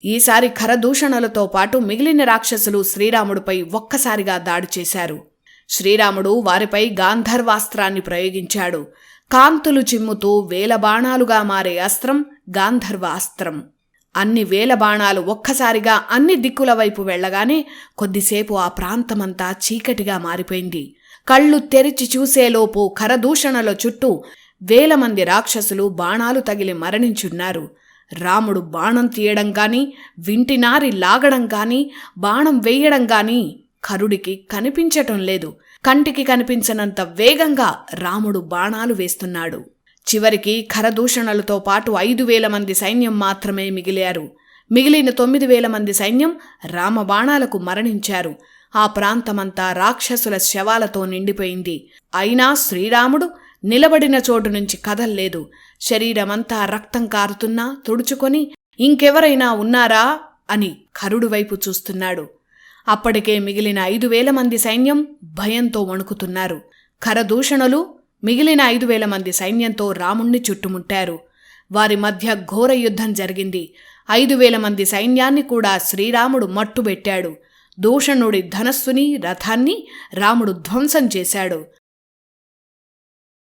ఈసారి ఖరదూషణలతో పాటు మిగిలిన రాక్షసులు శ్రీరాముడిపై ఒక్కసారిగా దాడి చేశారు. శ్రీరాముడు వారిపై గాంధర్వాస్త్రాన్ని ప్రయోగించాడు. కాంతులు చిమ్ముతూ వేల బాణాలుగా మారే అస్త్రం గాంధర్వ అస్త్రం. అన్ని వేల బాణాలు ఒక్కసారిగా అన్ని దిక్కుల వైపు వెళ్లగానే కొద్దిసేపు ఆ ప్రాంతమంతా చీకటిగా మారిపోయింది. కళ్ళు తెరిచి చూసేలోపు ఖరదూషణల చుట్టూ వేల మంది రాక్షసులు బాణాలు తగిలి మరణించున్నారు. రాముడు బాణం తీయడం గాని, వింటినారి లాగడం గాని, బాణం వేయడం గాని ఖరుడికి కనిపించటం లేదు. కంటికి కనిపించనంత వేగంగా రాముడు బాణాలు వేస్తున్నాడు. చివరికి ఖరదూషణలతో పాటు 5,000 మంది సైన్యం మాత్రమే మిగిలారు. మిగిలిన 9,000 మంది సైన్యం రామబాణాలకు మరణించారు. ఆ ప్రాంతమంతా రాక్షసుల శవాలతో నిండిపోయింది. అయినా శ్రీరాముడు నిలబడిన చోటు నుంచి కదల్లేదు. శరీరమంతా రక్తం కారుతున్నా తుడుచుకొని ఇంకెవరైనా ఉన్నారా అని ఖరుడు వైపు చూస్తున్నాడు. అప్పటికే మిగిలిన 5,000 మంది సైన్యం భయంతో వణుకుతున్నారు. ఖరదూషణులు మిగిలిన 5,000 మంది సైన్యంతో రాముణ్ణి చుట్టుముట్టారు. వారి మధ్య ఘోర యుద్ధం జరిగింది. 5,000 మంది సైన్యాన్ని కూడా శ్రీరాముడు మట్టుబెట్టాడు. దూషణుడి ధనస్సుని, రథాన్ని రాముడు ధ్వంసం చేశాడు.